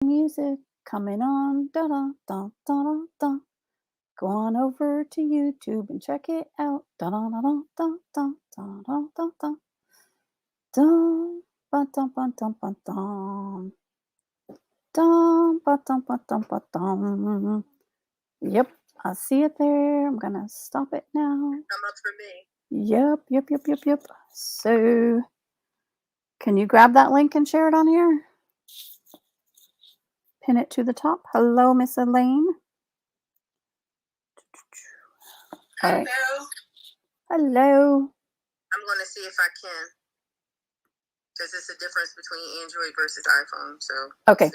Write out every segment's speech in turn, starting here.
music coming on. Da da da da da da. Go on over to YouTube and check it out. Da da da da da da da da da da. Dum ba dum ba dum ba dum. Dum ba dum ba dum ba dum. Yep, I see it there. I'm gonna stop it now. Come up for me. Yep. So, can you grab that link and share it on here? Pin it to the top. Hello, Miss Elaine. All right. Hello. I'm going to see if I can. Because it's a difference between Android versus iPhone. So, okay.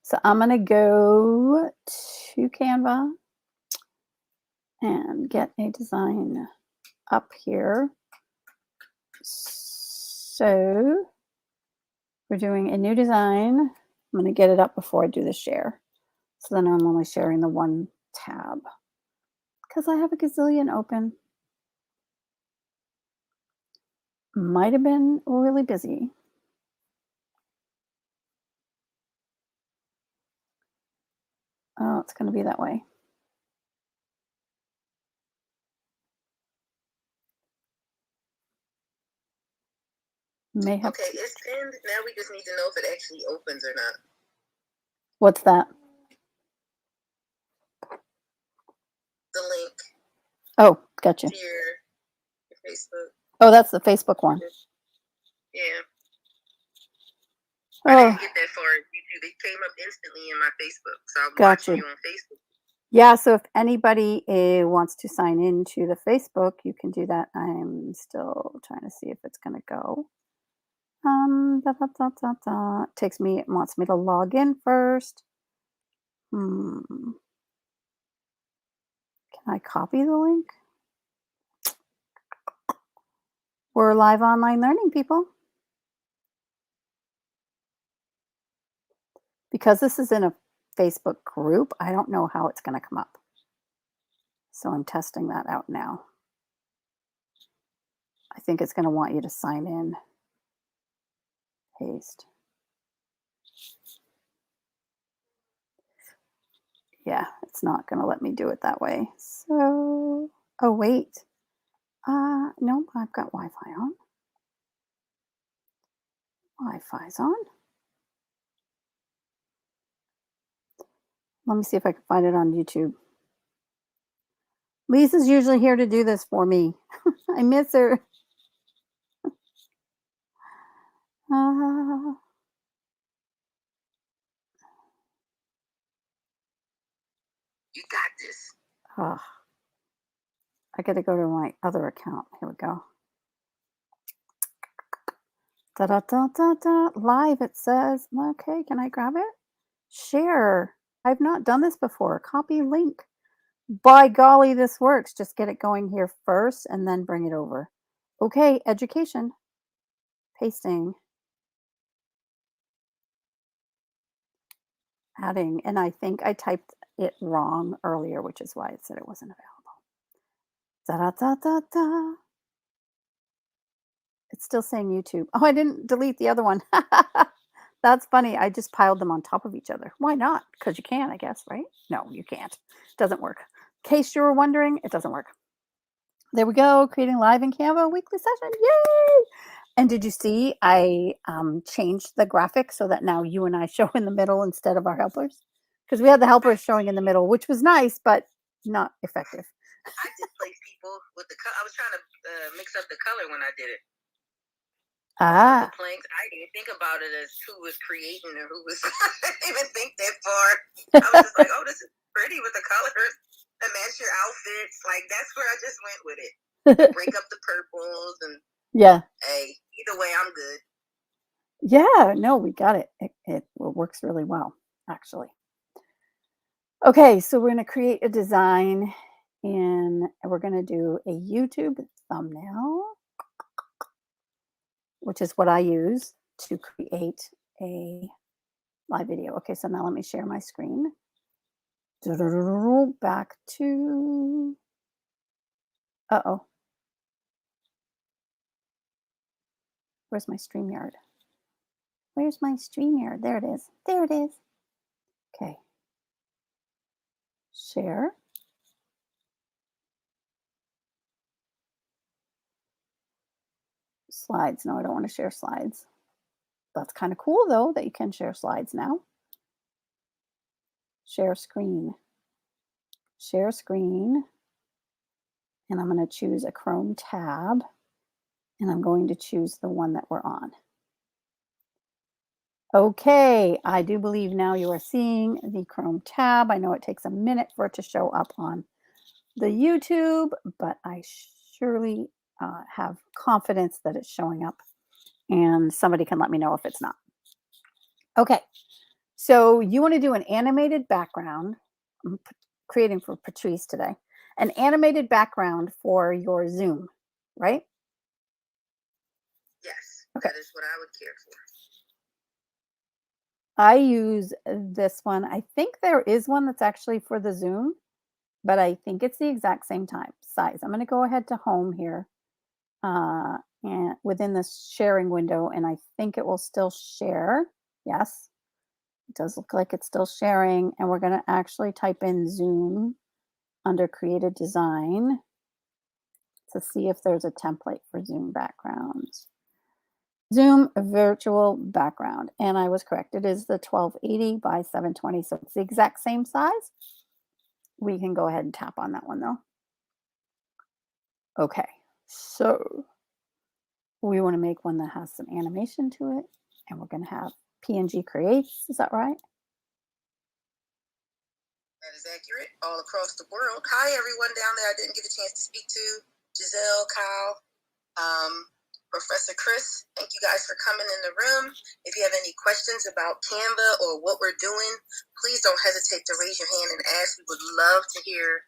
So I'm going to go to Canva and get a design up here. So we're doing a new design. I'm going to get it up before I do the share. So then I'm only sharing the one tab because I have a gazillion open. Might have been really busy. Oh, it's going to be that way. May have okay, it's pinned. Now we just need to know if it actually opens or not. What's that? The link. Oh, gotcha. To your Facebook. Oh, that's the Facebook one. Yeah. I didn't get that far at YouTube. It came up instantly in my Facebook. So I'm watching you on Facebook. Yeah, so if anybody wants to sign into the Facebook, you can do that. I'm still trying to see if it's going to go. It wants me to log in first. Can I copy the link? We're live online learning, people. Because this is in a Facebook group, I don't know how it's going to come up. So I'm testing that out now. I think it's going to want you to sign in. Paste. Yeah, it's not going to let me do it that way. So, oh, wait. No, I've got Wi-Fi on. Wi-Fi's on. Let me see if I can find it on YouTube. Lisa's usually here to do this for me. I miss her. You got this. I got to go to my other account. Here we go. Live, it says. Okay, can I grab it? Share. I've not done this before. Copy link. By golly, this works. Just get it going here first and then bring it over. Okay, education. Pasting. Adding. And I think I typed it wrong earlier, which is why it said it wasn't available. It's still saying YouTube. Oh, I didn't delete the other one. That's funny. I just piled them on top of each other. Why not? Because you can, I guess, right? No, you can't. Doesn't work. In case you were wondering, it doesn't work. There we go. Creating live in Canva weekly session. Yay! And did you see I changed the graphic so that now you and I show in the middle instead of our helpers? Because we had the helpers showing in the middle, which was nice, but not effective. I displaced people with the color. I was trying to mix up the color when I did it. The planks. I didn't think about it as who was creating or who was. I didn't even think that far. I was just like, oh, this is pretty with the colors that match your outfits. Like that's where I just went with it. Break up the purples and yeah. Hey, either way, I'm good. Yeah, no, we got it. It works really well, actually. Okay, so we're going to create a design and we're going to do a YouTube thumbnail, which is what I use to create a live video. Okay, so now let me share my screen. Back to, uh-oh. Where's my StreamYard? Where's my StreamYard? There it is. There it is. Okay. Share. Slides. No, I don't want to share slides. That's kind of cool, though, that you can share slides now. Share screen. Share screen. And I'm going to choose a Chrome tab. And I'm going to choose the one that we're on. Okay, I do believe now you are seeing the Chrome tab. I know it takes a minute for it to show up on the YouTube, but I surely have confidence that it's showing up, and somebody can let me know if it's not. Okay, so you want to do an animated background. I'm creating for Patrice today. An animated background for your Zoom, right? Yes, okay. That is what I would care for. I use this one. I think there is one that's actually for the Zoom, but I think it's the exact same size. I'm going to go ahead to home here and within this sharing window, and I think it will still share. Yes, it does look like it's still sharing, and we're going to actually type in Zoom under created design to see if there's a template for Zoom backgrounds. Zoom virtual background, and I was correct. It is the 1280 by 720, so it's the exact same size. We can go ahead and tap on that one, though. Okay, so we want to make one that has some animation to it, and we're going to have PNG creates. Is that right? That is accurate. All across the world. Hi, everyone down there I didn't get a chance to speak to. Giselle, Kyle, Professor Chris, thank you guys for coming in the room. If you have any questions about Canva or what we're doing, please don't hesitate to raise your hand and ask. We would love to hear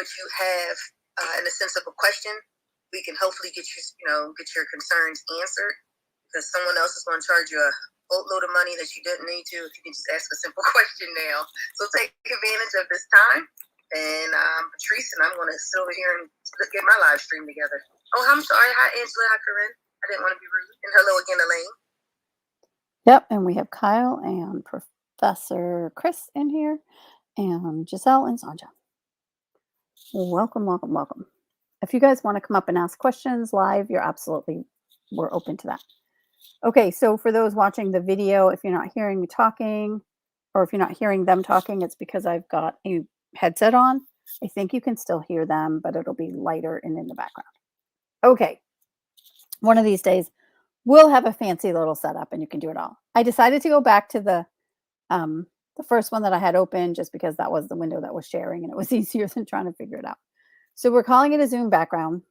what you have in the sense of a question. We can hopefully get your concerns answered, because someone else is going to charge you a boatload of money that you didn't need to if you can just ask a simple question now. So take advantage of this time. And Patrice and I'm going to sit over here and get my live stream together. Oh, I'm sorry. Hi, Angela. Hi, Corinne. I didn't want to be rude. And hello again, Elaine. Yep, and we have Kyle and Professor Chris in here, and Giselle and Sanja. Welcome, welcome, welcome. If you guys want to come up and ask questions live, we're open to that. Okay, so for those watching the video, if you're not hearing me talking, or if you're not hearing them talking, it's because I've got a headset on. I think you can still hear them, but it'll be lighter and in the background. Okay, one of these days, we'll have a fancy little setup and you can do it all. I decided to go back to the first one that I had open just because that was the window that was sharing and it was easier than trying to figure it out. So we're calling it a Zoom background.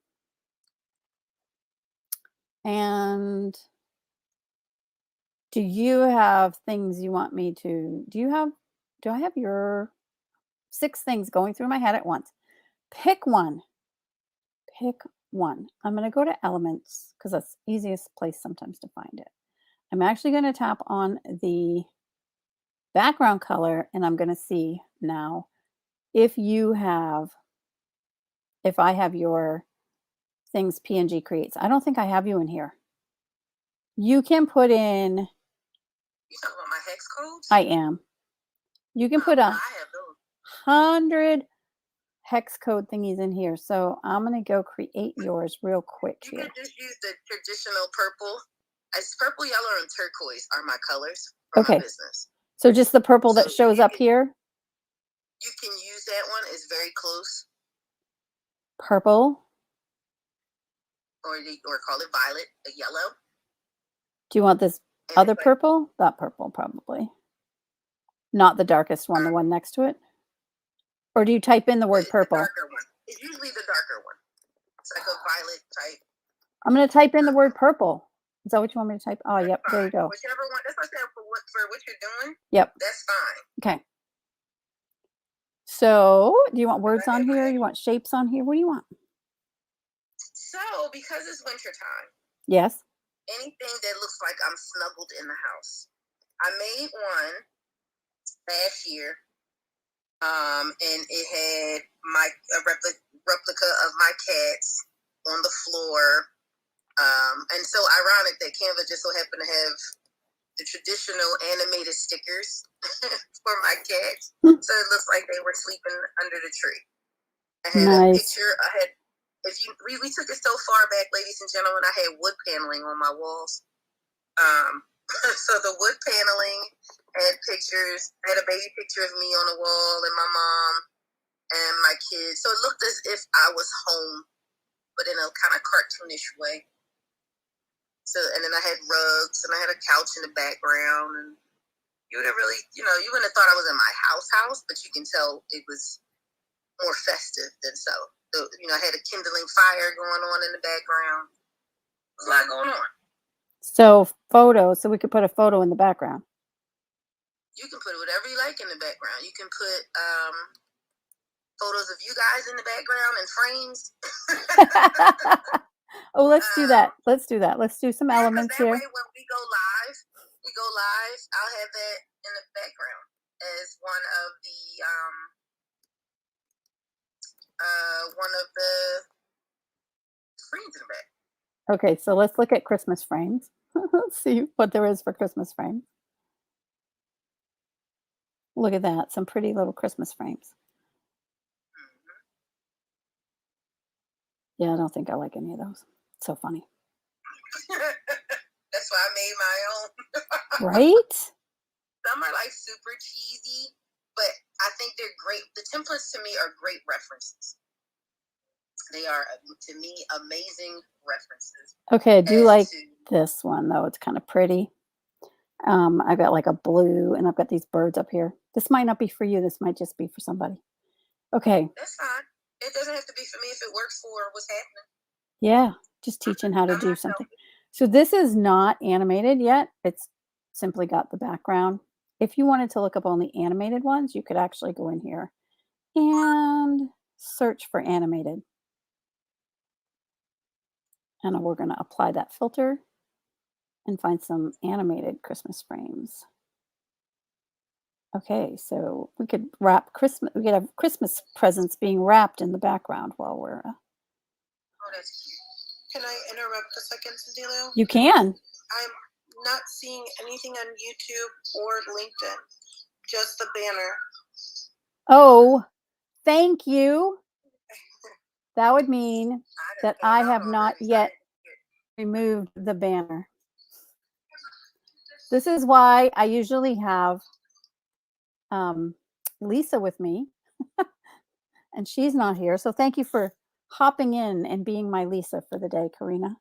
And do you have things you want me to, do I have your 6 things going through my head at once? Pick one. Pick one. I'm going to go to elements because that's the easiest place sometimes to find it. I'm actually going to tap on the background color and I'm going to see now if I have your things PNG creates. I don't think I have you in here. You can put in. You talking about my hex codes? I am. You can put 100 hex code thingies in here. So I'm going to go create yours real quick here. You can just use the traditional purple. As purple, yellow, and turquoise are my colors for my business. So just the purple that shows up here? You can use that one. It's very close. Purple. Or call it violet, a yellow. Do you want this other purple? That purple, probably. Not the darkest one, the one next to it? Or do you type in the word purple? The darker one. It's usually the darker one. It's like a violet type. I'm going to type in the word purple. Is that what you want me to type? Oh, yep, there you go. Whichever one. That's what I said for what you're doing. Yep. That's fine. Okay. So, do you want words on here? You want shapes on here? What do you want? So, because it's wintertime. Yes. Anything that looks like I'm snuggled in the house. I made one last year. And it had a replica of my cats on the floor. And so ironic that Canva just so happened to have the traditional animated stickers for my cats. So it looks like they were sleeping under the tree. I had a picture. We took it so far back, ladies and gentlemen, I had wood paneling on my walls. So the wood paneling had pictures. I had a baby picture of me on the wall and my mom and my kids. So it looked as if I was home, but in a kind of cartoonish way. So, and then I had rugs and I had a couch in the background, and you would have really, you wouldn't have thought I was in my house, but you can tell it was more festive than so. I had a kindling fire going on in the background. There's a lot going on. So so we could put a photo in the background. You can put whatever you like in the background. You can put photos of you guys in the background and frames. Oh, let's do that. Let's do that. Let's do some elements that here. Way, when we go live, I'll have that in the background as one of the screens in the back. Okay, so let's look at Christmas frames. Let's see what there is for Christmas frames. Look at that, some pretty little Christmas frames. Yeah, I don't think I like any of those. So funny. That's why I made my own. Right? Some are like super cheesy, but I think they're great. The templates to me are great references. They are, to me, amazing references. Okay, I do like this one, though. It's kind of pretty. I've got like a blue, and I've got these birds up here. This might not be for you. This might just be for somebody. Okay. That's fine. It doesn't have to be for me if it works for what's happening. Yeah, just teaching how to do something. So this is not animated yet. It's simply got the background. If you wanted to look up only animated ones, you could actually go in here and search for animated. And we're going to apply that filter and find some animated Christmas frames. Okay, so we could wrap Christmas. We could have Christmas presents being wrapped in the background while we're. Oh, that's cute. Can I interrupt a second, Cyndilu? You can. I'm not seeing anything on YouTube or LinkedIn. Just the banner. Oh, thank you. That would mean that I have not yet removed the banner. This is why I usually have Lisa with me, and she's not here. So thank you for hopping in and being my Lisa for the day, Karina.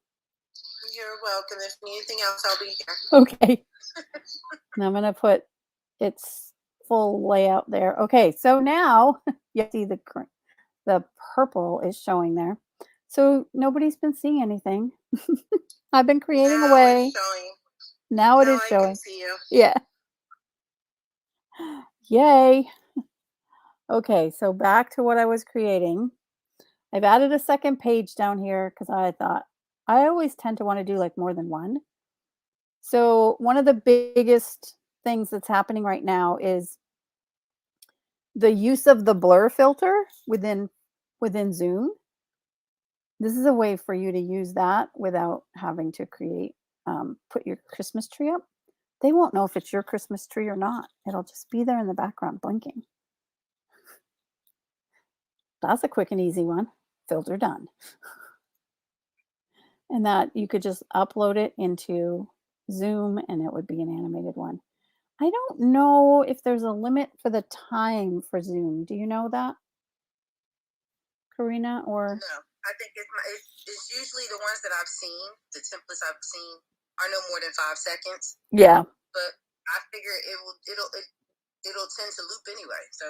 You're welcome. If you need anything else, I'll be here. Okay. And I'm going to put its full layout there. Okay, so now you see the purple is showing there. So nobody's been seeing anything. I've been creating away. Now it is showing. I can see you. Yeah. Yay. Okay, so back to what I was creating. I've added a second page down here because I thought I always tend to want to do like more than one. So one of the biggest things that's happening right now is the use of the blur filter within Zoom. This is a way for you to use that without having to put your Christmas tree up. They won't know if it's your Christmas tree or not. It'll just be there in the background blinking. That's a quick and easy one. Filter done. And that you could just upload it into Zoom and it would be an animated one. I don't know if there's a limit for the time for Zoom. Do you know that, Karina? Or no, I think it's usually the ones that I've seen, the templates I've seen are no more than 5 seconds. Yeah. But I figure it'll tend to loop anyway. So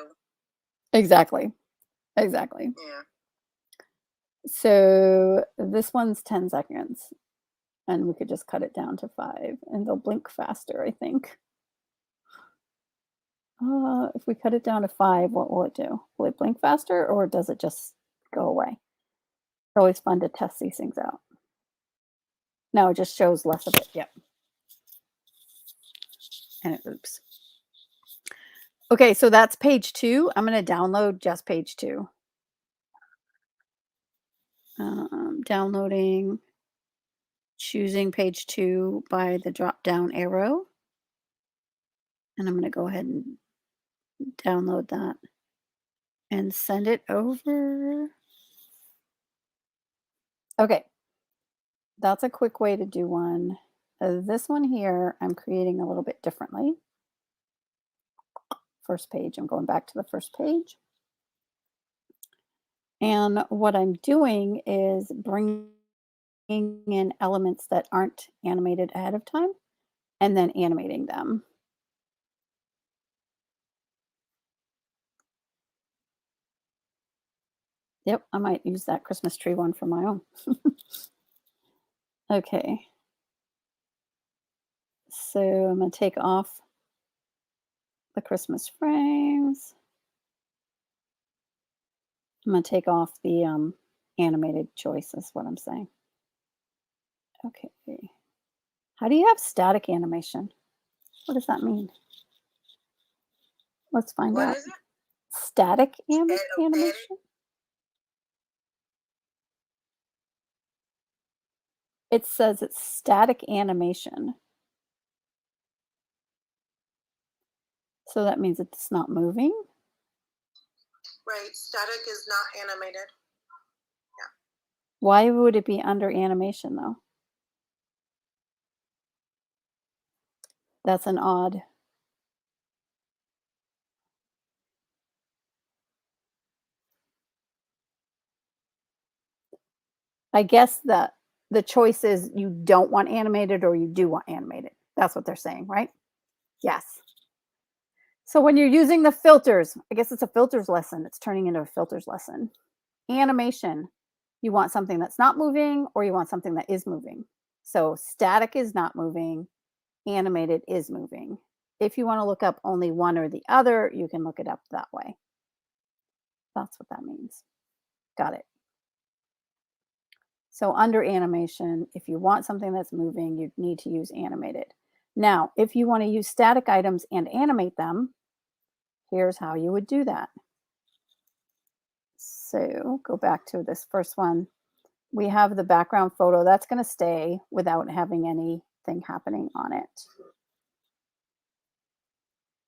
exactly. Yeah. So this one's 10 seconds. And we could just cut it down to 5 and they'll blink faster, I think. If we cut it down to 5, what will it do? Will it blink faster or does it just go away? It's always fun to test these things out. No, it just shows less of it. Yep. And it oops. Okay, so that's page 2. I'm going to download just page 2. Downloading, choosing page 2 by the drop down arrow. And I'm going to go ahead and download that and send it over. Okay. That's a quick way to do one. This one here, I'm creating a little bit differently. First page, I'm going back to the first page. And what I'm doing is bringing in elements that aren't animated ahead of time and then animating them. Yep, I might use that Christmas tree one for my own. Okay. So I'm going to take off the Christmas frames. I'm going to take off the animated choice, is what I'm saying. Okay. How do you have static animation? What does that mean? Let's find out. What is it? Static animation? It says it's static animation. So that means it's not moving? Right. Static is not animated. Yeah. Why would it be under animation, though? That's an odd. I guess that the choice is you don't want animated or you do want animated. That's what they're saying, right? Yes. So when you're using the filters, I guess it's a filters lesson. It's turning into a filters lesson. Animation, you want something that's not moving or you want something that is moving. So static is not moving, animated is moving. If you want to look up only one or the other, you can look it up that way. That's what that means. Got it. So under animation, if you want something that's moving, you need to use animated. Now, if you want to use static items and animate them, here's how you would do that. So go back to this first one. We have the background photo. That's going to stay without having anything happening on it.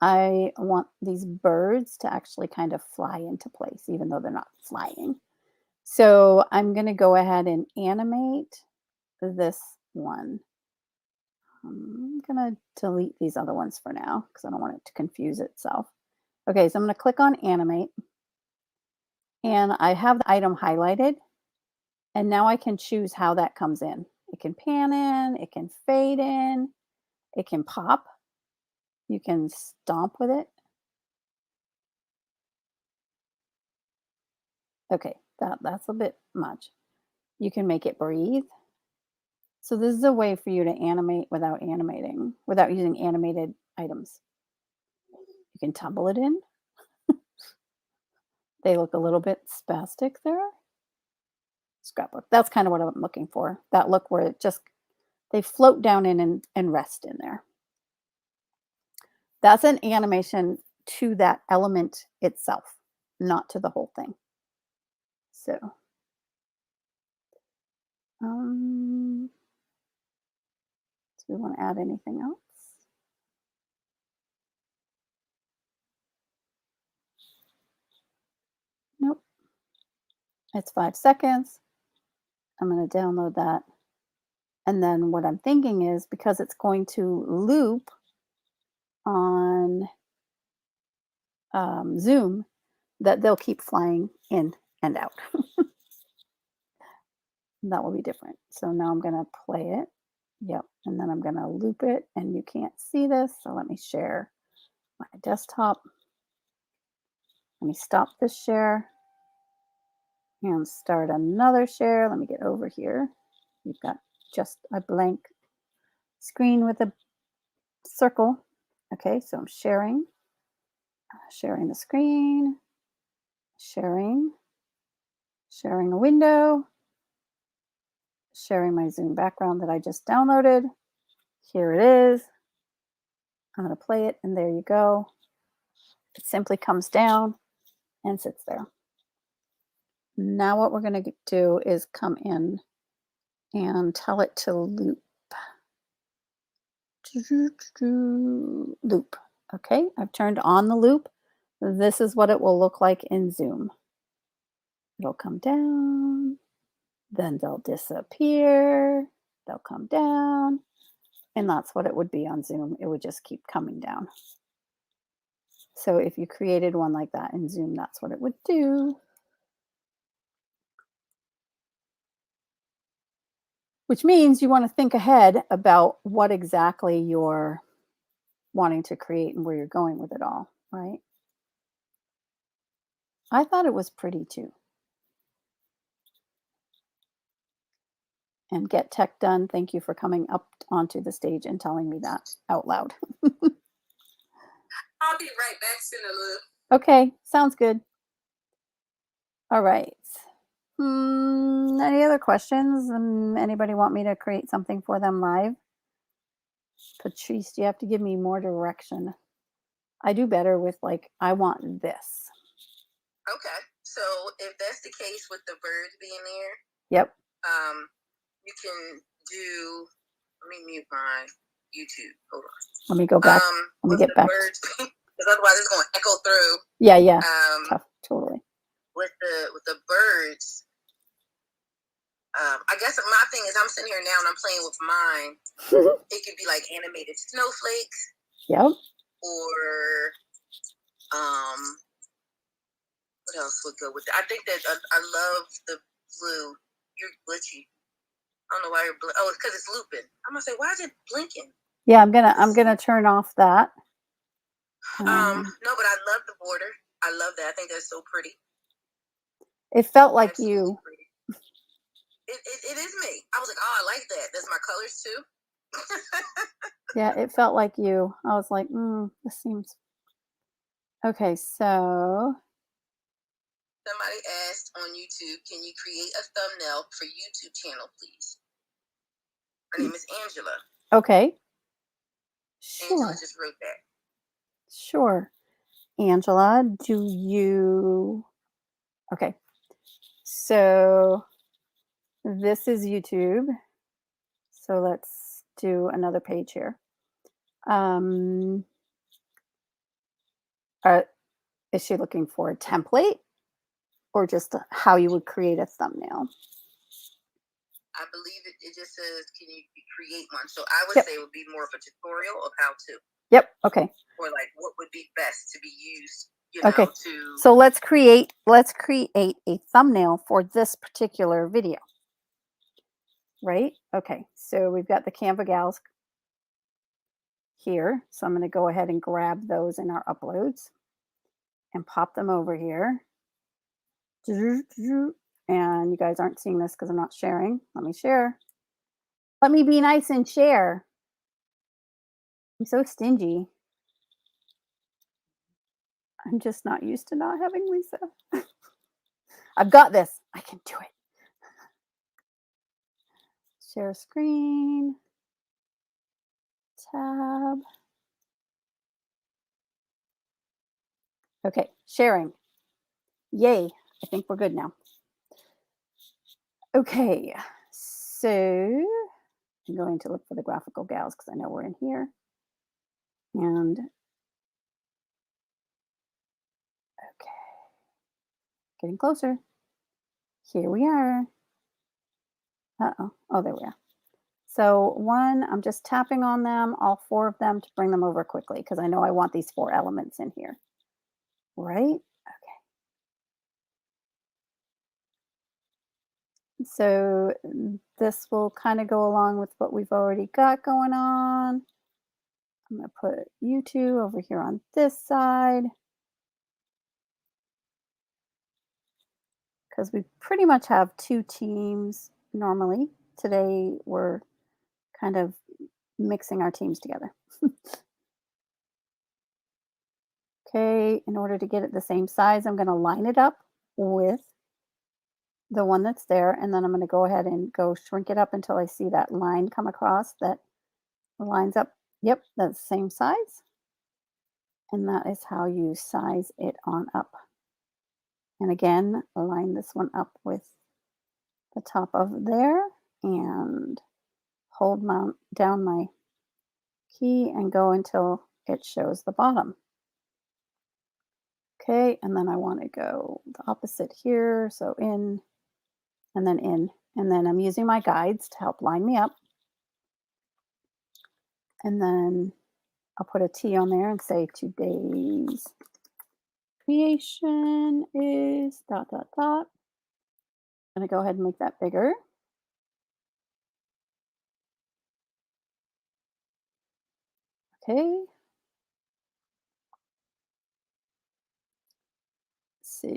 I want these birds to actually kind of fly into place, even though they're not flying. So I'm going to go ahead and animate this one. I'm going to delete these other ones for now because I don't want it to confuse itself. Okay, so I'm going to click on animate. And I have the item highlighted. And now I can choose how that comes in. It can pan in, it can fade in, it can pop. You can stomp with it. Okay, that's a bit much. You can make it breathe. So this is a way for you to animate without animating, without using animated items. You can tumble it in. They look a little bit spastic there. Scrapbook. That's kind of what I'm looking for. That look where it just, they float down in and rest in there. That's an animation to that element itself, not to the whole thing. So, do we want to add anything else? Nope. It's 5 seconds. I'm going to download that. And then what I'm thinking is because it's going to loop on Zoom, that they'll keep flying in and out. That will be different. So now I'm going to play it. Yep. And then I'm going to loop it. And you can't see this. So let me share my desktop. Let me stop this share and start another share. Let me get over here. You've got just a blank screen with a circle. Okay, so I'm sharing the screen, sharing a window, sharing my Zoom background that I just downloaded. Here it is. I'm going to play it, and there you go. It simply comes down and sits there. Now what we're going to do is come in and tell it to loop. Loop. Okay, I've turned on the loop. This is what it will look like in Zoom. It'll come down, then they'll disappear, they'll come down, and that's what it would be on Zoom. It would just keep coming down. So if you created one like that in Zoom, that's what it would do. Which means you want to think ahead about what exactly you're wanting to create and where you're going with it all, right? I thought it was pretty too. And Get Tech Done, thank you for coming up onto the stage and telling me that out loud. I'll be right back, Cyndilu. Okay, sounds good. All right. Any other questions? Anybody want me to create something for them live? Patrice, you have to give me more direction. I do better with like, I want this. Okay, so if that's the case with the birds being there, yep, you can do. Let me mute my YouTube. Hold on. Let me go back. Let me get back. Birds, because otherwise it's going to echo through. Yeah. Tough, totally. With the birds, I guess my thing is I'm sitting here now and I'm playing with mine. It could be like animated snowflakes. Yep. Or what else would go with it? I think that I love the blue. You're glitchy. I don't know why you're oh, it's because it's looping. I'm gonna say, why is it blinking? Yeah, I'm gonna turn off that. No, but I love the border. I love that. I think that's so pretty. It felt like you. It is me. I was like, oh, I like that. That's my colors too. Yeah, it felt like you. I was like, this seems okay. So somebody asked on YouTube, can you create a thumbnail for YouTube channel, please? Her name is Angela. Okay. Sure. Angela just wrote that. Sure. Angela, do you... Okay. So this is YouTube. So let's do another page here. Is she looking for a template or just how you would create a thumbnail? I believe it just says, can you create one? So I would say it would be more of a tutorial of how to. Yep. Okay. Or like what would be best to be used, okay. So let's create a thumbnail for this particular video. Right? Okay. So we've got the Canva gals here. So I'm going to go ahead and grab those in our uploads and pop them over here. And you guys aren't seeing this because I'm not sharing. Let me share. Let me be nice and share. I'm so stingy. I'm just not used to not having Lisa. I've got this. I can do it. Share screen. Tab. Okay, sharing. Yay. I think we're good now. Okay, so I'm going to look for the graphical gals because I know we're in here. And okay, getting closer. Here we are. Oh, there we are. So one, I'm just tapping on them, all four of them, to bring them over quickly because I know I want these four elements in here. Right? Okay. So this will kind of go along with what we've already got going on. I'm going to put you two over here on this side because we pretty much have two teams normally. Today we're kind of mixing our teams together. Okay, in order to get it the same size, I'm going to line it up with the one that's there, and then I'm going to go ahead and go shrink it up until I see that line come across that lines up. Yep, that's the same size. And that is how you size it on up. And again, line this one up with the top of there and hold down my key and go until it shows the bottom. Okay, and then I want to go the opposite here. So in, and then in. And then I'm using my guides to help line me up. And then I'll put a T on there and say today's creation is ... I'm going to go ahead and make that bigger. Okay. So,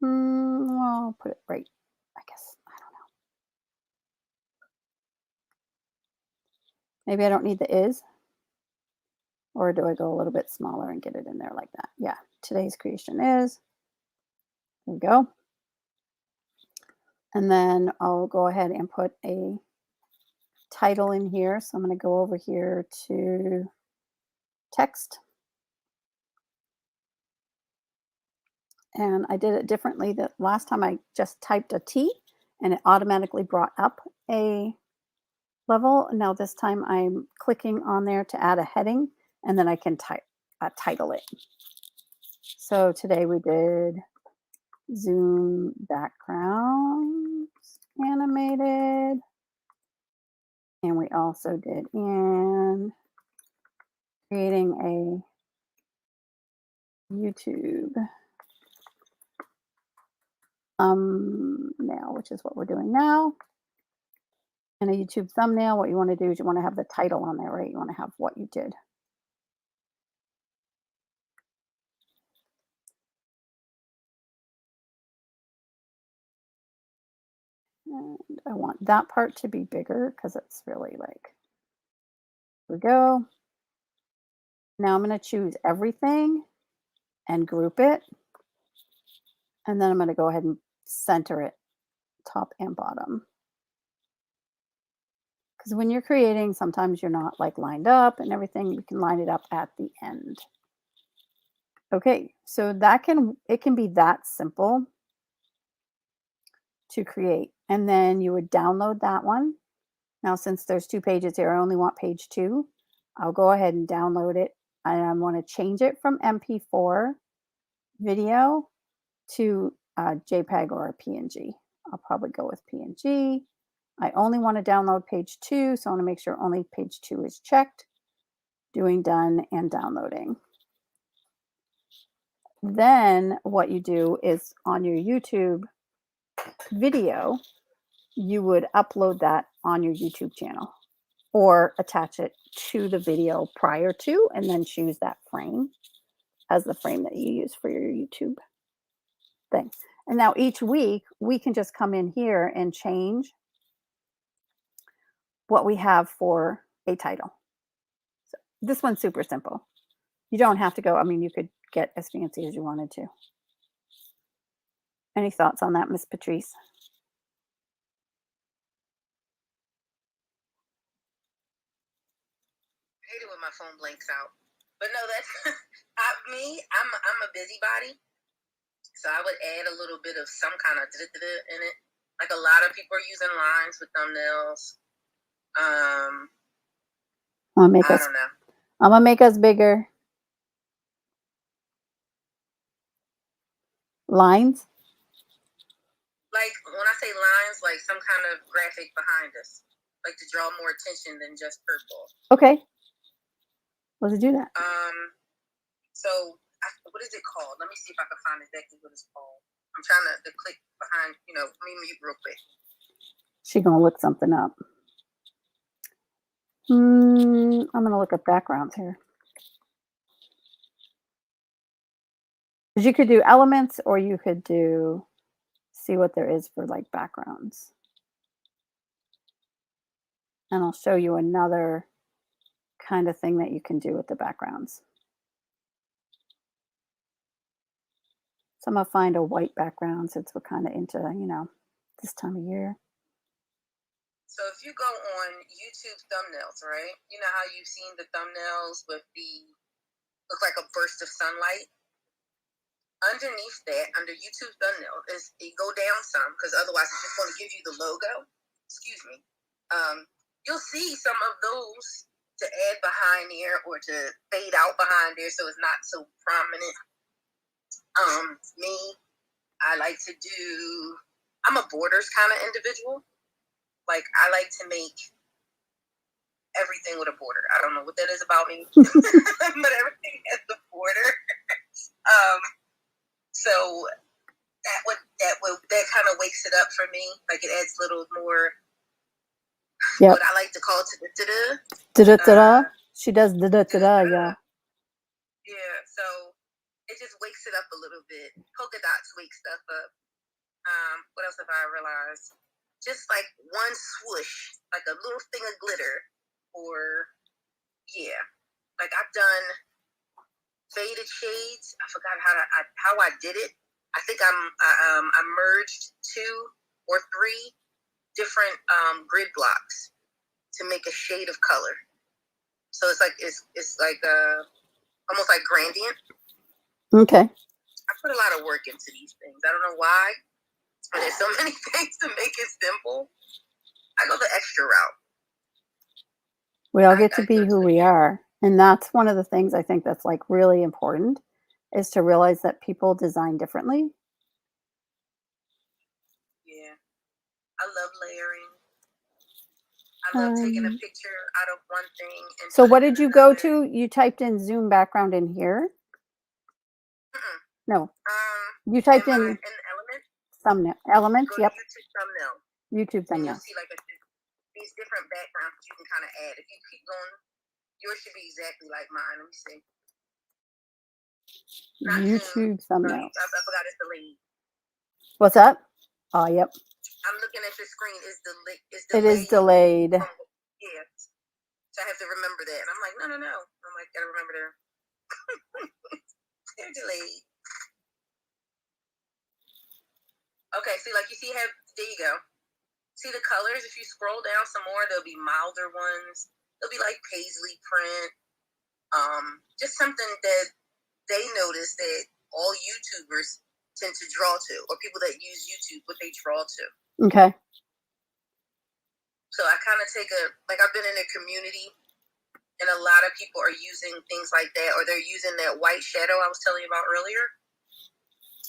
well, I'll put it right, I guess. I don't know. Maybe I don't need the is. Or do I go a little bit smaller and get it in there like that? Yeah, today's creation is. There we go. And then I'll go ahead and put a title in here. So I'm going to go over here to text. And I did it differently. The last time I just typed a T and it automatically brought up a level. Now this time I'm clicking on there to add a heading, and then I can title it. So today we did Zoom backgrounds animated, and we also did in creating a YouTube thumbnail, which is what we're doing now. And a YouTube thumbnail, what you want to do is you want to have the title on there, right? You want to have what you did. And I want that part to be bigger because it's really like, here we go. Now I'm going to choose everything and group it. And then I'm going to go ahead and center it, top and bottom. Because when you're creating, sometimes you're not like lined up and everything. You can line it up at the end. Okay, so it can be that simple to create. And then you would download that one. Now, since there's 2 pages here, I only want page 2. I'll go ahead and download it. And I want to change it from MP4 video to JPEG or a PNG. I'll probably go with PNG. I only want to download page 2, so I want to make sure only page 2 is checked. Doing done and downloading. Then what you do is on your YouTube video, you would upload that on your YouTube channel or attach it to the video prior to, and then choose that frame as the frame that you use for your YouTube thing. And now each week we can just come in here and change what we have for a title. So this one's super simple. You don't have to go, I mean, you could get as fancy as you wanted to. Any thoughts on that, Miss Patrice? I hate it when my phone blanks out. But no, that's me. I'm a busybody, so I would add a little bit of some kind of in it. Like a lot of people are using lines with thumbnails. I don't know. I'm gonna make us bigger. Lines. Like when I say lines, like some kind of graphic behind us, like to draw more attention than just purple. Okay. Let's do that. So what is it called? Let me see if I can find exactly what it's called. I'm trying to click behind, let me mute real quick. She's gonna look something up. I'm gonna look up backgrounds here. Because you could do elements, or you could see what there is for like backgrounds. And I'll show you another kind of thing that you can do with the backgrounds. So I'm gonna find a white background since we're kind of into, this time of year. So if you go on YouTube thumbnails, right? You know how you've seen the thumbnails with look like a burst of sunlight? Underneath that, under YouTube thumbnail, it go down some, because otherwise it's just going to give you the logo. Excuse me. you'll see some of those to add behind there or to fade out behind there so it's not so prominent. Me, I like to do, I'm a borders kind of individual. Like, I like to make everything with a border. I don't know what that is about me, but everything has a border. So that kind of wakes it up for me. Like, it adds a little more, what I like to call da-da-da. She does da-da-da-da, yeah. Yeah, so it just wakes it up a little bit. Polka dots wake stuff up. What else have I realized? Just like one swoosh, like a little thing of glitter, or like I've done faded shades. I forgot how I did it. I think I merged 2 or 3 different grid blocks to make a shade of color. So it's like almost like gradient. Okay. I put a lot of work into these things. I don't know why. But there's so many things to make it simple. I go the extra route. We all get to be who we are. And that's one of the things I think that's like really important, is to realize that people design differently. Yeah. I love layering. I love taking a picture out of one thing. And so what did you go to? You typed in Zoom background in here? No. You typed in thumbnail. Elements, yep. YouTube thumbnail. You'll see like these different backgrounds that you can kind of add. If you keep going, yours should be exactly like mine. Let me see. YouTube thumbnail. I forgot it's delayed. What's that? Oh, yep. I'm looking at your screen. It's delayed. It is delayed. Yeah. So I have to remember that. And I'm like, no. I'm like, gotta remember that. They're delayed. Okay, see, like you see, there you go. See the colors? If you scroll down some more, there'll be milder ones. There'll be like paisley print. Just something that they notice that all YouTubers tend to draw to, or people that use YouTube, what they draw to. Okay. So I kind of I've been in a community, and a lot of people are using things like that, or they're using that white shadow I was telling you about earlier.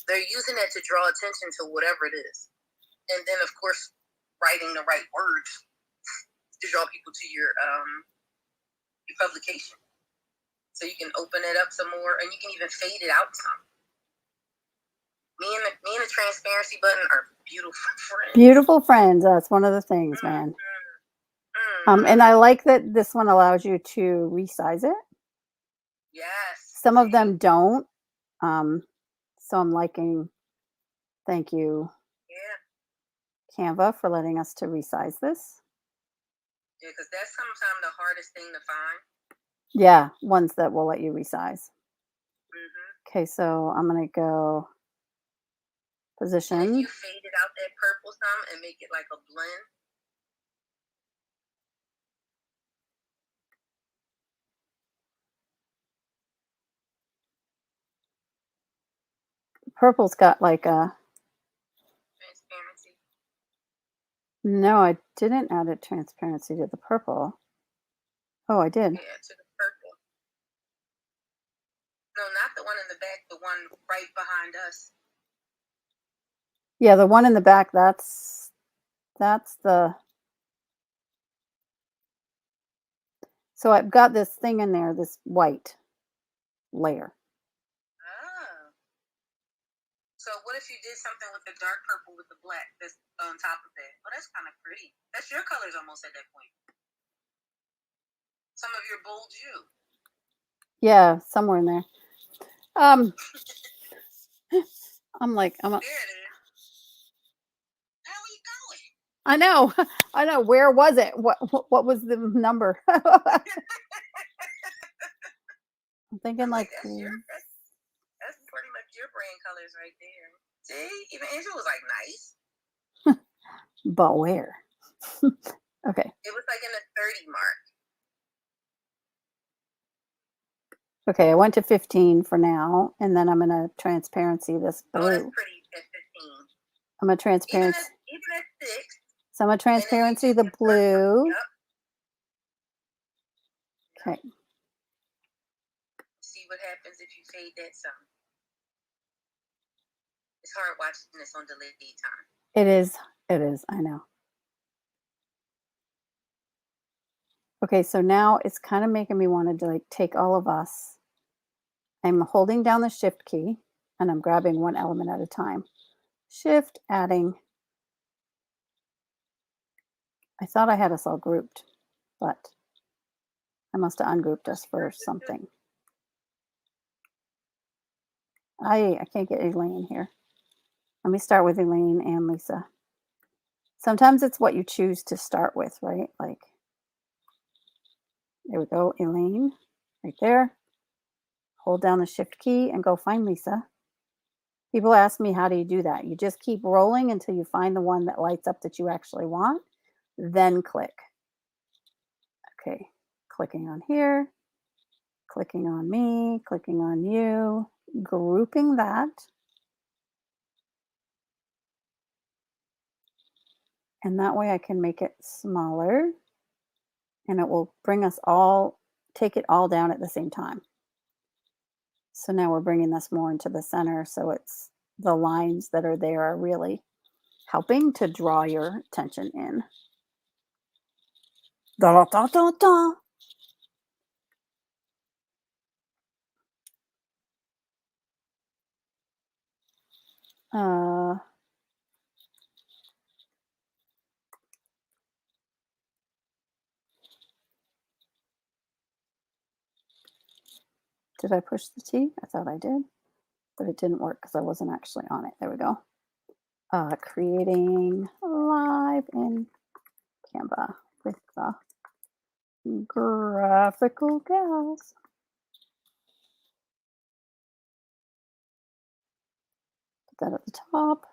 They're using that to draw attention to whatever it is. And then, of course, writing the right words to draw people to your publication. So you can open it up some more, and you can even fade it out some. Me and the transparency button are beautiful friends. Beautiful friends. That's one of the things, man. And I like that this one allows you to resize it. Yes. Some of them don't. So I'm liking, thank you, Canva, for letting us to resize this. Yeah, because that's sometimes the hardest thing to find. Yeah, ones that will let you resize. Okay, so I'm going to go position. And if you faded out that purple some and make it like a blend. Purple's got like a transparency. No, I didn't add a transparency to the purple. Oh, I did. Yeah, to the purple. No, not the one in the back, the one right behind us. Yeah, the one in the back, that's the... So I've got this thing in there, this white layer. Oh. So what if you did something with the dark purple with the black that's on top of that? Oh, that's kind of pretty. That's your colors almost at that point. Some of your bold hue. Yeah, somewhere in there. I'm like, There it is. How are you going? I know. Where was it? What was the number? I'm thinking like that's pretty much your brand colors right there. See, even Angela was like, nice. But where? Okay. It was like in the 30 mark. Okay, I went to 15 for now, and then I'm gonna transparency this blue. Oh, that's pretty at 15. I'm gonna transparency. Even at 6. So I'm gonna transparency the blue. Yep. Okay. See what happens if you fade that some. It's hard watching this on delayed time. It is. It is. I know. Okay, so now it's kind of making me want to like take all of us. I'm holding down the shift key and I'm grabbing one element at a time. Shift, adding. I thought I had us all grouped, but I must have ungrouped us for something. I can't get Elaine here. Let me start with Elaine and Lisa. Sometimes it's what you choose to start with, right? Like, there we go, Elaine, right there. Hold down the shift key and go find Lisa. People ask me, how do you do that? You just keep rolling until you find the one that lights up that you actually want, then click. Okay, clicking on here, clicking on me, clicking on you, grouping that. And that way I can make it smaller and it will bring us all, take it all down at the same time. So now we're bringing this more into the center. So it's the lines that are there are really helping to draw your attention in. Da, da, da, da. Did I push the T? I thought I did, but it didn't work because I wasn't actually on it. There we go. Creating live in Canva with the graphical gals. Put that at the top.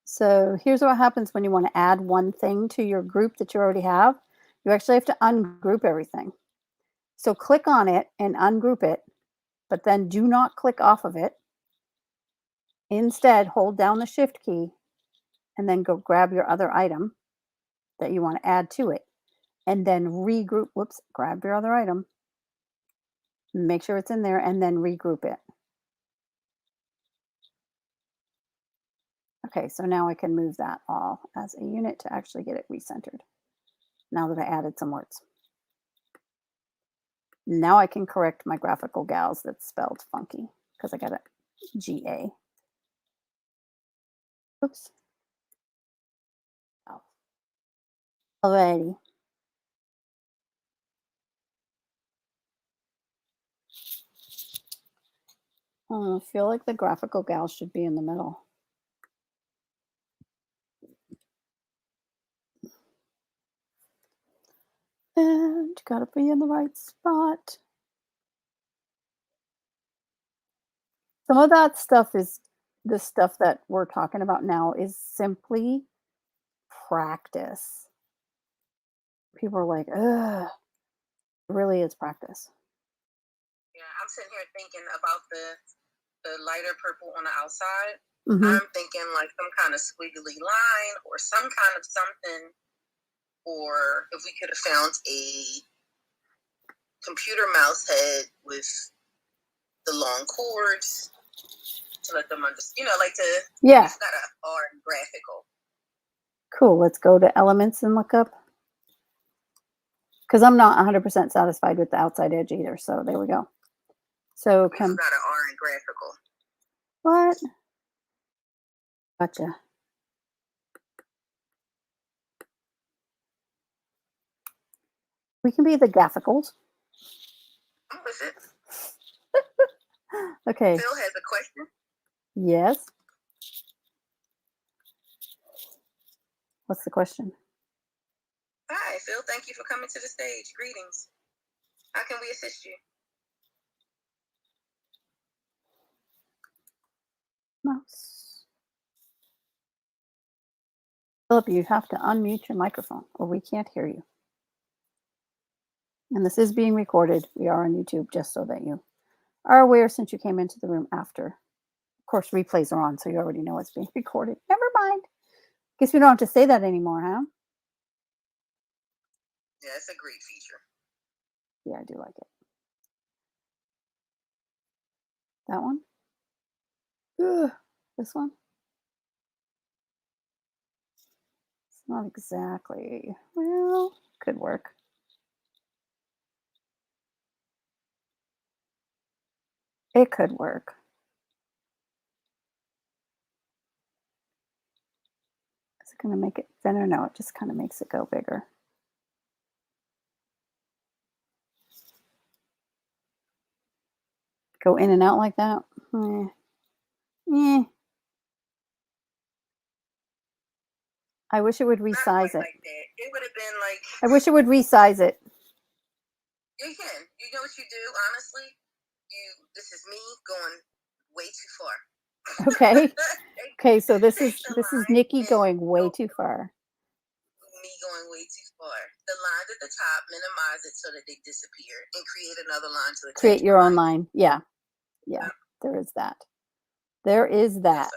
So here's what happens when you want to add one thing to your group that you already have. You actually have to ungroup everything. So click on it and ungroup it, but then do not click off of it. Instead, hold down the shift key and then go grab your other item that you want to add to it. And then regroup, whoops, grab your other item, make sure it's in there, and then regroup it. Okay, so now I can move that all as a unit to actually get it recentered. Now that I added some words. Now I can correct my graphical gals that's spelled funky because I got a G-A. Oops. Oh. Alrighty. I feel like the graphical gal should be in the middle. And gotta be in the right spot. Some of that stuff is the stuff that we're talking about now is simply practice. People are like, ugh, it really is practice. Yeah, I'm sitting here thinking about the lighter purple on the outside. Mm-hmm. I'm thinking like some kind of squiggly line or some kind of something, or if we could have found a computer mouse head with the long cords to let them understand, like yeah. It's got a hard graphical. Cool. Let's go to elements and look up. Because I'm not 100% satisfied with the outside edge either. So there we go. So It's got an R in graphical. What? Gotcha. We can be the gafficles. I'm with it. Okay. Phil has a question. Yes. What's the question? Hi, Phil. Thank you for coming to the stage. Greetings. How can we assist you? Mouse. Philip, you have to unmute your microphone or we can't hear you. And this is being recorded. We are on YouTube, just so that you are aware since you came into the room after Of course, replays are on, so you already know it's being recorded. Never mind. Guess we don't have to say that anymore, huh? Yeah, it's a great feature. Yeah, I do like it. That one? Ugh, this one? It's not exactly. Well, could work. It could work. Is it going to make it thinner? No, it just kind of makes it go bigger. Go in and out like that? I wish it would resize it. Like that. It would have been like. I wish it would resize it. You can. You know what you do, honestly? This is me going way too far. Okay. Okay, so this is Niki going way too far. Me going way too far. The lines at the top, minimize it so that they disappear, and create another line to attach. Create your own line. Yeah. There is that. There is that.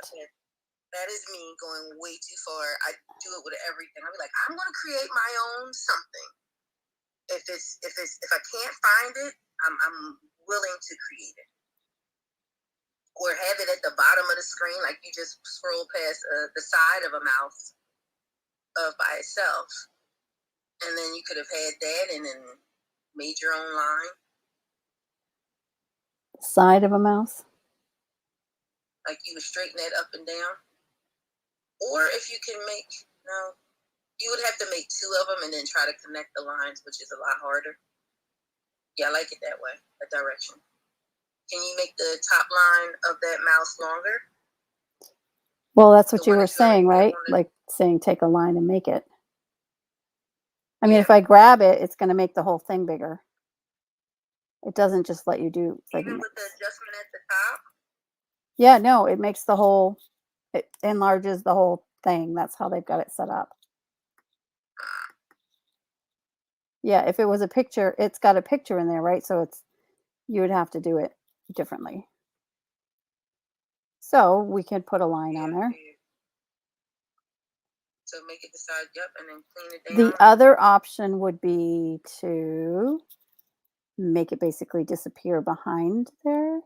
That is me going way too far. I do it with everything. I'll be like, I'm going to create my own something. If I can't find it, I'm willing to create it. Or have it at the bottom of the screen, like you just scroll past the side of a mouse by itself. And then you could have had that and then made your own line. Side of a mouse? Like you would straighten that up and down. Or if you can you would have to make two of them and then try to connect the lines, which is a lot harder. Yeah, I like it that way, that direction. Can you make the top line of that mouse longer? Well, that's what you were saying, right? Like saying take a line and make it. I mean, if I grab it, it's going to make the whole thing bigger. It doesn't just let you do like even with the adjustment at the top. Yeah, no, it makes the whole. It enlarges the whole thing. That's how they've got it set up. Yeah, if it was a picture, it's got a picture in there, right? So you would have to do it differently. So we could put a line on there. So make it the side, and then clean it down. The other option would be to make it basically disappear behind there. With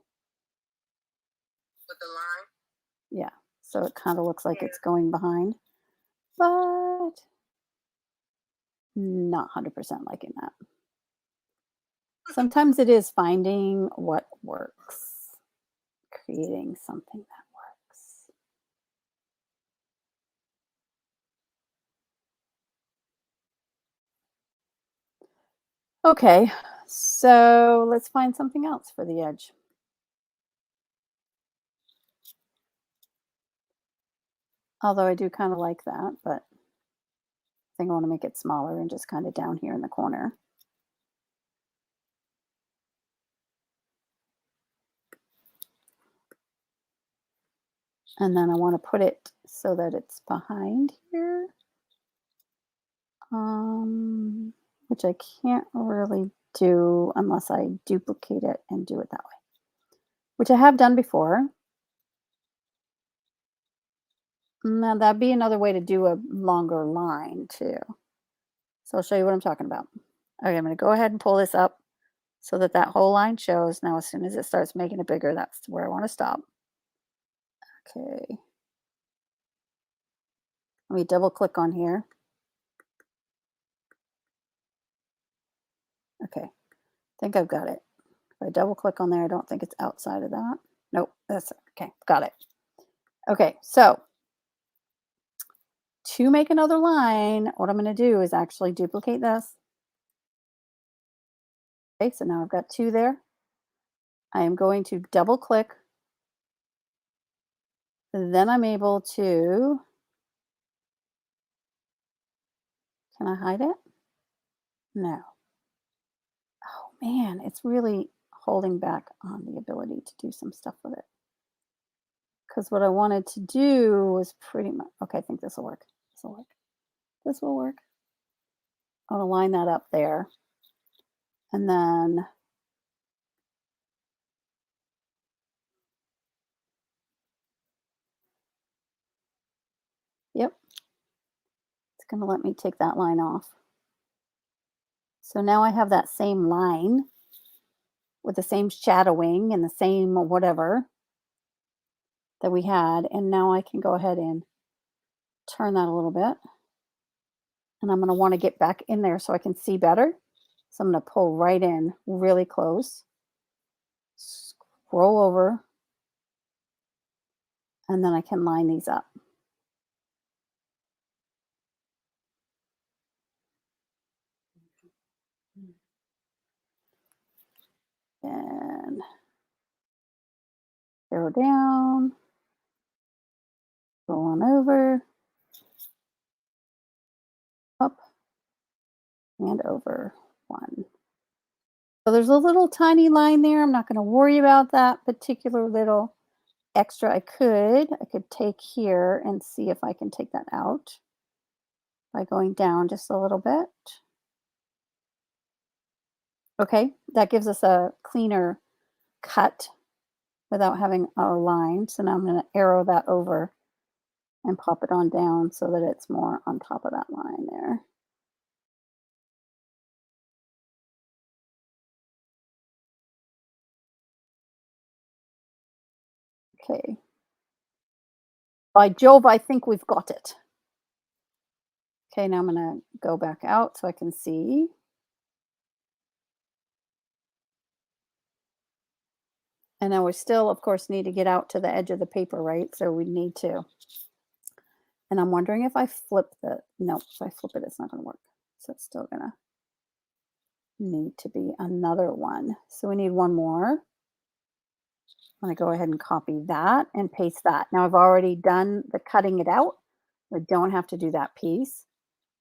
the line? Yeah, so it kind of looks like it's going behind, but not 100% liking that. Sometimes it is finding what works, creating something that works. Okay, so let's find something else for the edge. Although I do kind of like that, but I think I want to make it smaller and just kind of down here in the corner. And then I want to put it so that it's behind here. Which I can't really do unless I duplicate it and do it that way, which I have done before. Now that'd be another way to do a longer line too. So I'll show you what I'm talking about. Okay, I'm going to go ahead and pull this up so that that whole line shows. Now, as soon as it starts making it bigger, that's where I want to stop. Okay. Let me double click on here. Okay, I think I've got it. If I double click on there, I don't think it's outside of that. Nope, that's it. Okay, got it. Okay, so to make another line, what I'm going to do is actually duplicate this. Okay, so now I've got two there. I am going to double click. Then I'm able to, can I hide it? No. Oh man, it's really holding back on the ability to do some stuff with it. Because what I wanted to do was pretty much, okay, I think this will work. This will work. This will work. I want to line that up there. And then Yep. It's going to let me take that line off. So now I have that same line with the same shadowing and the same whatever that we had. And now I can go ahead and turn that a little bit. And I'm going to want to get back in there so I can see better. So I'm going to pull right in really close, scroll over, and then I can line these up. And arrow down, roll on over, up, and over. One. So there's a little tiny line there. I'm not going to worry about that particular little extra. I could take here and see if I can take that out by going down just a little bit. Okay, that gives us a cleaner cut without having a line. So now I'm going to arrow that over and pop it on down so that it's more on top of that line there. Okay. By Jove, I think we've got it. Okay, now I'm going to go back out so I can see. And now we still, of course, need to get out to the edge of the paper, right? So we need to. And I'm wondering if I flip the, no, if I flip it, it's not going to work. So it's still going to need to be another one. So we need one more. I'm going to go ahead and copy that and paste that. Now I've already done the cutting it out. I don't have to do that piece.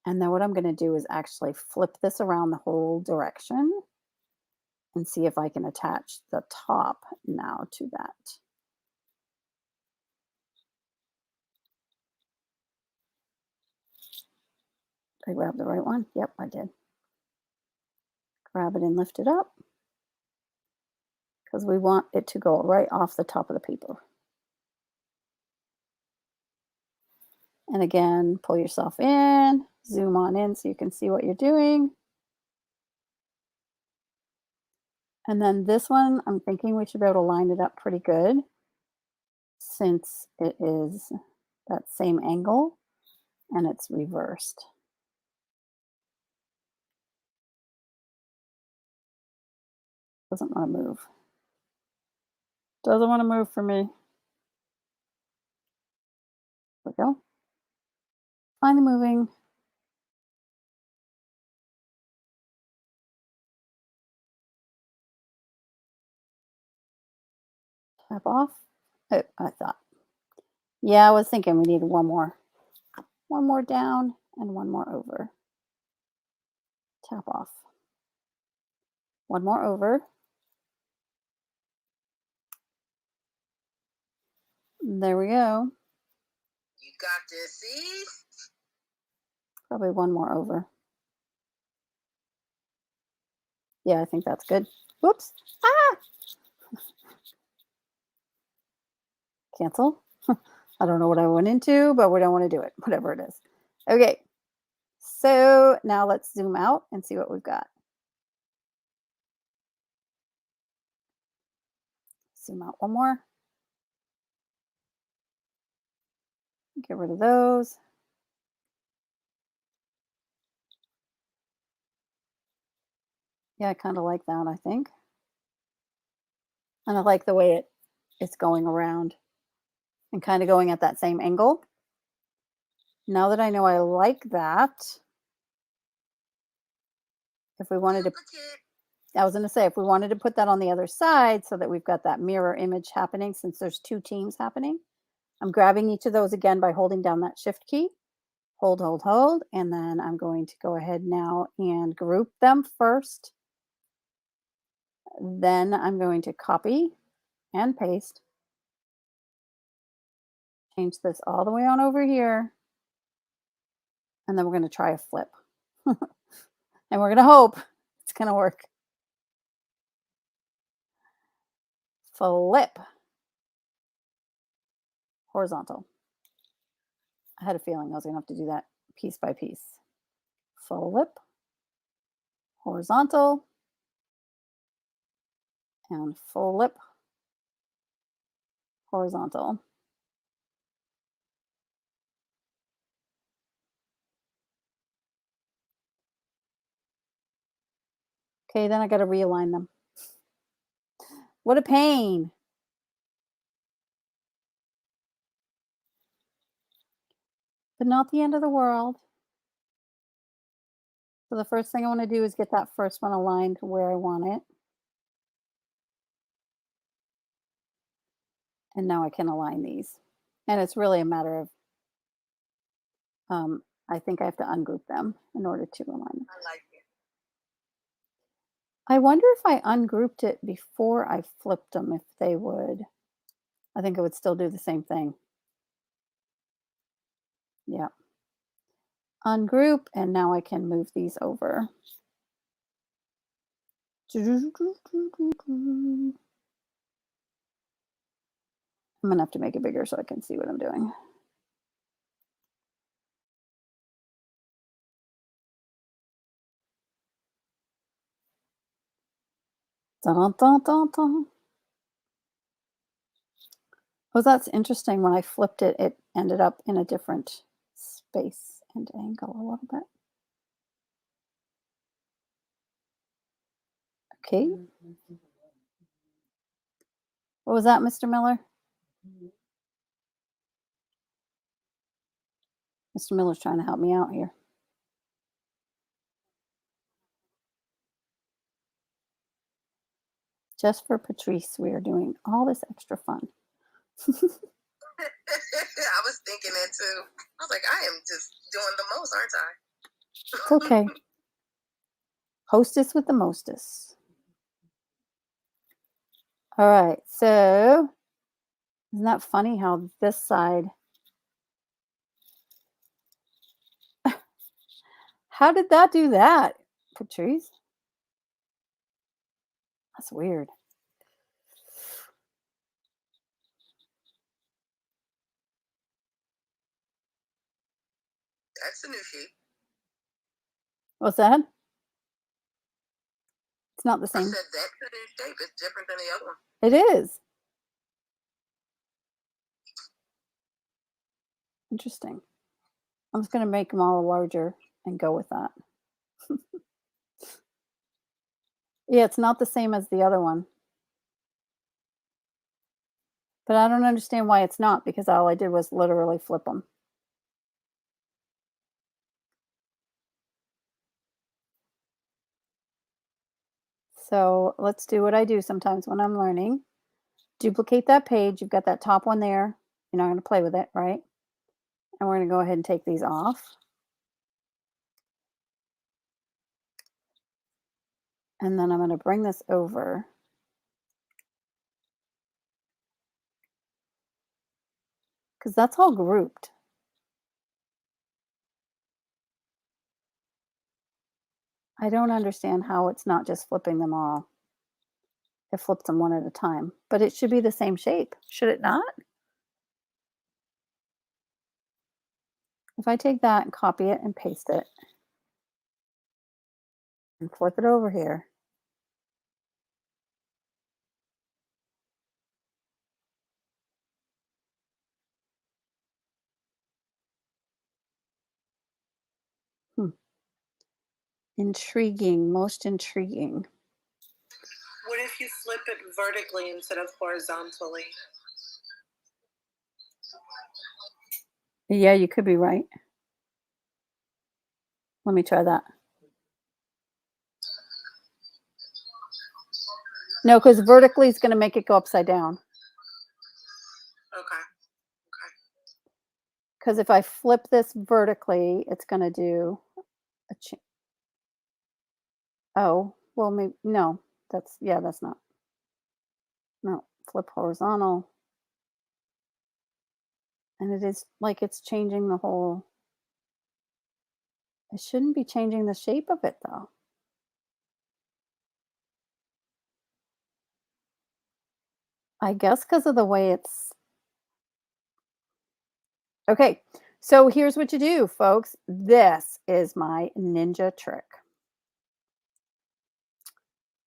And then what I'm going to do is actually flip this around the whole direction and see if I can attach the top now to that. Did I grab the right one? Yep, I did. Grab it and lift it up because we want it to go right off the top of the paper. And again, pull yourself in, zoom on in so you can see what you're doing. And then this one, I'm thinking we should be able to line it up pretty good since it is that same angle and it's reversed. Doesn't want to move. Doesn't want to move for me. There we go. Finally moving. Tap off. Oh, I thought. Yeah, I was thinking we needed one more. One more down and one more over. Tap off. One more over. There we go. You got this, see? Probably one more over. Yeah, I think that's good. Whoops. Ah! Cancel. I don't know what I went into, but we don't want to do it, whatever it is. Okay. So now let's zoom out and see what we've got. Zoom out one more. Get rid of those. Yeah, I kind of like that, I think. And I like the way it's going around and kind of going at that same angle. Now that I know I like that, if we wanted to, I was going to say, if we wanted to put that on the other side so that we've got that mirror image happening, since there's two teams happening, I'm grabbing each of those again by holding down that shift key. Hold, hold, hold. And then I'm going to go ahead now and group them first. Then I'm going to copy and paste. Change this all the way on over here. And then we're going to try a flip. And we're going to hope it's going to work. Flip. Horizontal. I had a feeling I was going to have to do that piece by piece. Flip, horizontal, and flip, horizontal. Okay, then I got to realign them. What a pain. But not the end of the world. So the first thing I want to do is get that first one aligned where I want it. And now I can align these. And it's really a matter of, I think I have to ungroup them in order to align them. I like it. I wonder if I ungrouped it before I flipped them, if they would. I think it would still do the same thing. Yeah. Ungroup, and now I can move these over. I'm gonna have to make it bigger so I can see what I'm doing. Dun, dun, dun, dun. Oh, that's interesting. When I flipped it, it ended up in a different space and angle a little bit. Okay. What was that, Mr. Miller? Mr. Miller's trying to help me out here. Just for Patrice, we are doing all this extra fun. I was thinking that too. I was like, I am just doing the most, aren't I? It's okay. Hostess with the mostess. All right, so isn't that funny how this side, how did that do that, Patrice? That's weird. That's a new shape. What's that? It's not the I same. said that's a new shape. It's different than the other one. It is. Interesting. I'm just going to make them all larger and go with that. Yeah, it's not the same as the other one. But I don't understand why it's not, because all I did was literally flip them. So let's do what I do sometimes when I'm learning. Duplicate that page. You've got that top one there. You're not going to play with it, right? And we're going to go ahead and take these off. And then I'm going to bring this over. Because that's all grouped. I don't understand how it's not just flipping them all. It flips them one at a time. But it should be the same shape, should it not? If I take that and copy it and paste it and flip it over here, intriguing, most intriguing. What if you flip it vertically instead of horizontally? Yeah, you could be right. Let me try that. No, because vertically is going to make it go upside down. Okay. Because if I flip this vertically, it's going to do a change. Oh, well, maybe, no, that's not. No, flip horizontal. And it is like it's changing the whole. It shouldn't be changing the shape of it, though. I guess because of the way it's. Okay, So here's what you do, folks. This is my ninja trick.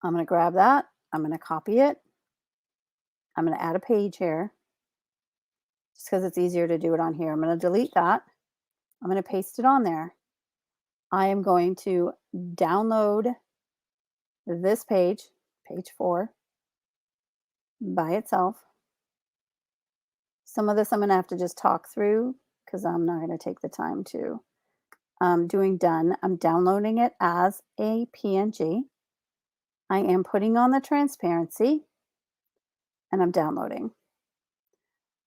I'm going to grab that. I'm going to copy it. I'm going to add a page here just because it's easier to do it on here. I'm going to delete that. I'm going to paste it on there. I am going to download this page, page 4, by itself. Some of this I'm going to have to just talk through because I'm not going to take the time to. Doing done. I'm downloading it as a PNG. I am putting on the transparency and I'm downloading.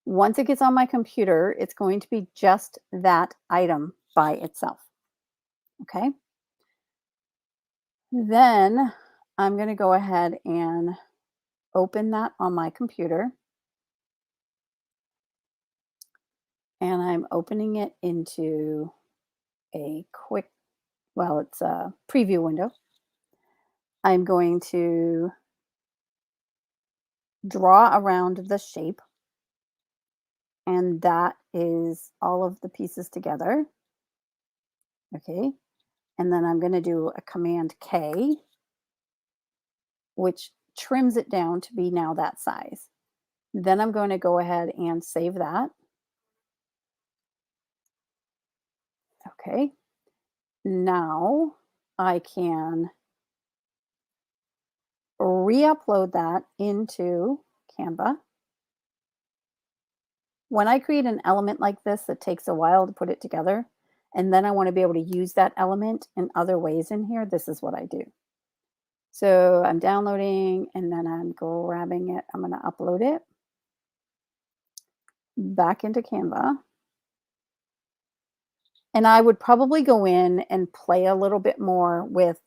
Once it gets on my computer, it's going to be just that item by itself. Okay. Then I'm going to go ahead and open that on my computer. And I'm opening it into a quick, well, it's a preview window. I'm going to draw around the shape. And that is all of the pieces together. Okay. And then I'm going to do a Command K, which trims it down to be now that size. Then I'm going to go ahead and save that. Okay. Now I can re-upload that into Canva. When I create an element like this, it takes a while to put it together. And then I want to be able to use that element in other ways in here. This is what I do. So I'm downloading and then I'm grabbing it. I'm going to upload it back into Canva. And I would probably go in and play a little bit more with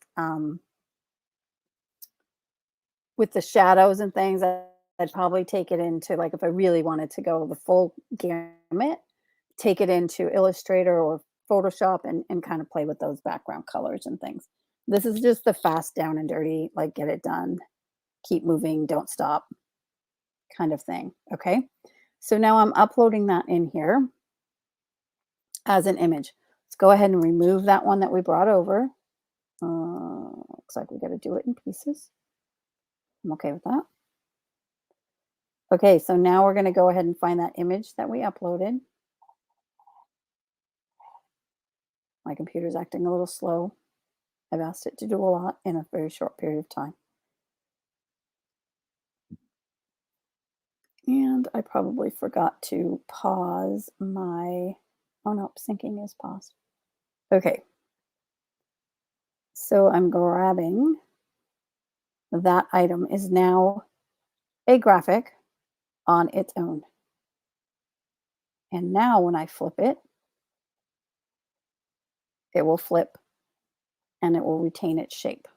the shadows and things. I'd probably take it into, like, if I really wanted to go the full gamut, take it into Illustrator or Photoshop and kind of play with those background colors and things. This is just the fast, down and dirty, like, get it done, keep moving, don't stop kind of thing. Okay. So now I'm uploading that in here as an image. Let's go ahead and remove that one that we brought over. Looks like we got to do it in pieces. I'm okay with that. Okay, so now we're going to go ahead and find that image that we uploaded. My computer's acting a little slow. I've asked it to do a lot in a very short period of time. And I probably forgot to pause my, oh no, syncing is paused. Okay. So I'm grabbing that item is now a graphic on its own. And now when I flip it, it will flip and it will retain its shape.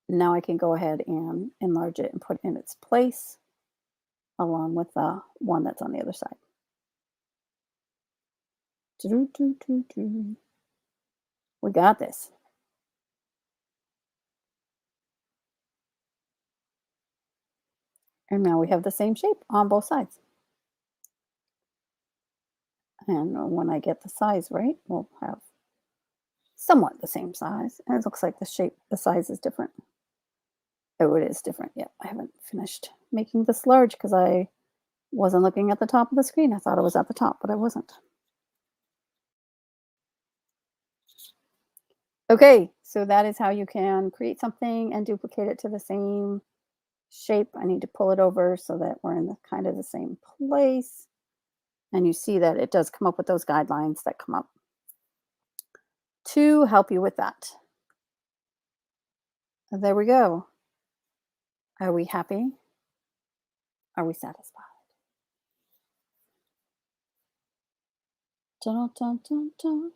Now I can go ahead and enlarge it and put it in its place along with the one that's on the other side. We got this. And now we have the same shape on both sides. And when I get the size right, we'll have somewhat the same size. And it looks like the size is different. Oh, it is different. Yep, I haven't finished making this large because I wasn't looking at the top of the screen. I thought it was at the top, but I wasn't. Okay, so that is how you can create something and duplicate it to the same shape. I need to pull it over so that we're in kind of the same place. And you see that it does come up with those guidelines that come up to help you with that. There we go. Are we happy? Are we satisfied? Dun, dun, dun, dun.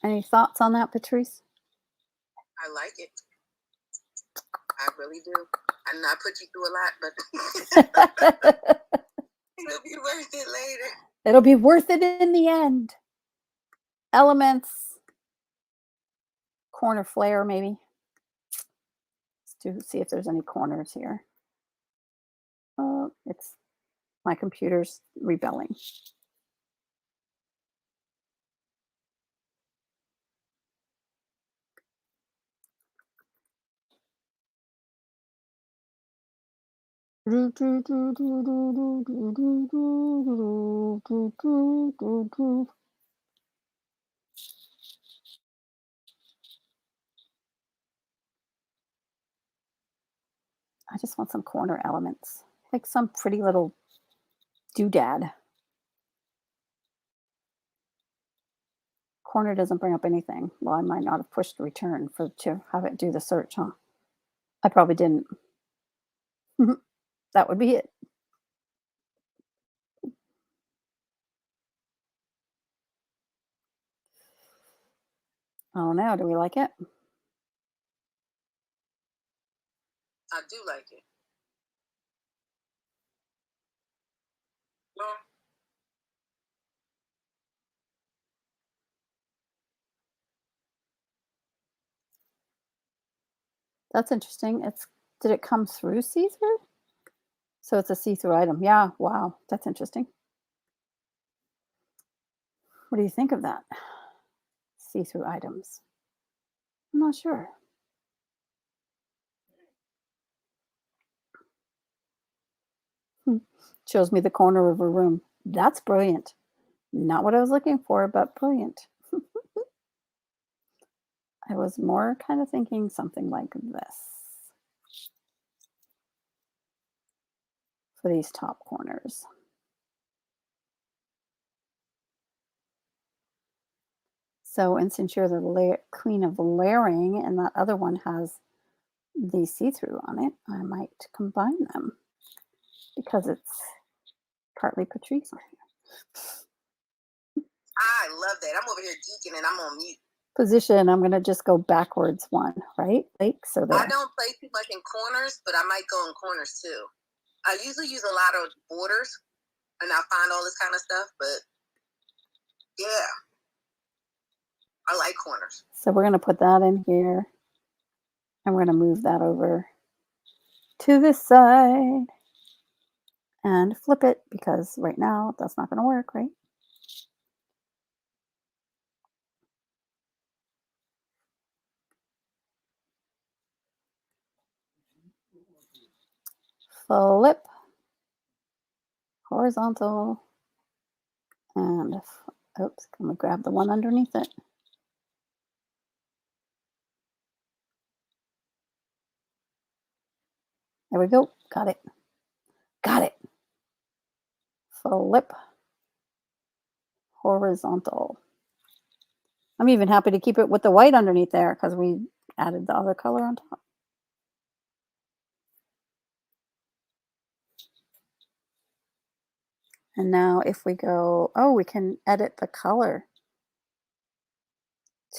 Any thoughts on that, Patrice? I like it. I really do. I know I put you through a lot, but it'll be worth it later. It'll be worth it in the end. Elements. Corner flare, maybe. Let's see if there's any corners here. It's my computer's rebelling. I just want some corner elements, like some pretty little doodad. Corner doesn't bring up anything. Well, I might not have pushed return to have it do the search, huh? I probably didn't. That would be it. Oh no, do we like it? I do like it. Well, That's interesting. Did it come through see-through? So it's a see-through item. Yeah, wow, that's interesting. What do you think of that? See-through items. I'm not sure. Shows me the corner of a room. That's brilliant. Not what I was looking for, but brilliant. I was more kind of thinking something like this for these top corners. So, and since you're the queen of layering and that other one has the see-through on it, I might combine them because it's partly Patrice on here. I love that. I'm over here geeking and I'm on mute. Position, I'm going to just go backwards one, right? Like, so I there. don't play too much in corners, but I might go in corners too. I usually use a lot of borders and I find all this kind of stuff, but yeah, I like corners. So we're going to put that in here. And we're going to move that over to this side and flip it because right now that's not going to work, right? Flip, horizontal, and oops, I'm going to grab the one underneath it. There we go. Got it. Got it. Flip, horizontal. I'm even happy to keep it with the white underneath there because we added the other color on top. And now if we go, oh, we can edit the color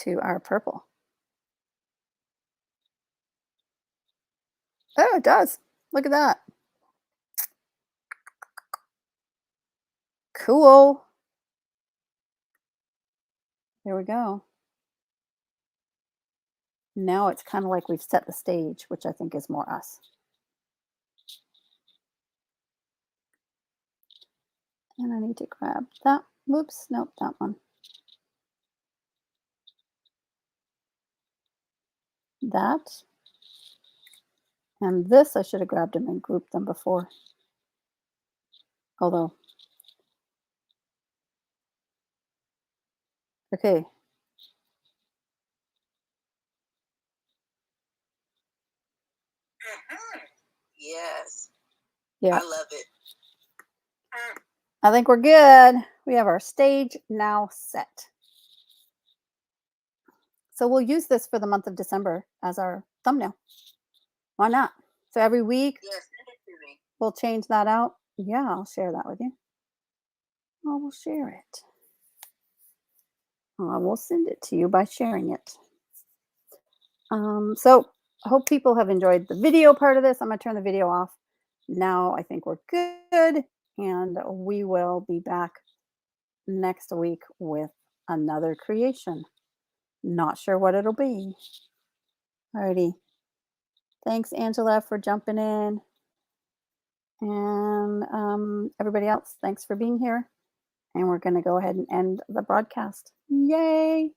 to our purple. Oh, it does. Look at that. Cool. There we go. Now it's kind of like we've set the stage, which I think is more us. And I need to grab that. Whoops, nope, that one. That. And this, I should have grabbed them and grouped them before. Although, okay. Yes. Yeah. I love it. I think we're good. We have our stage now set. So we'll use this for the month of December as our thumbnail. Why not? So every week, Yes, send it to me. We'll change that out. Yeah, I'll share that with you. I will share it. I will send it to you by sharing it. So I hope people have enjoyed the video part of this. I'm going to turn the video off. Now I think we're good. And we will be back next week with another creation. Not sure what it'll be. Alrighty. Thanks, Angela, for jumping in. And everybody else, thanks for being here. And we're going to go ahead and end the broadcast. Yay!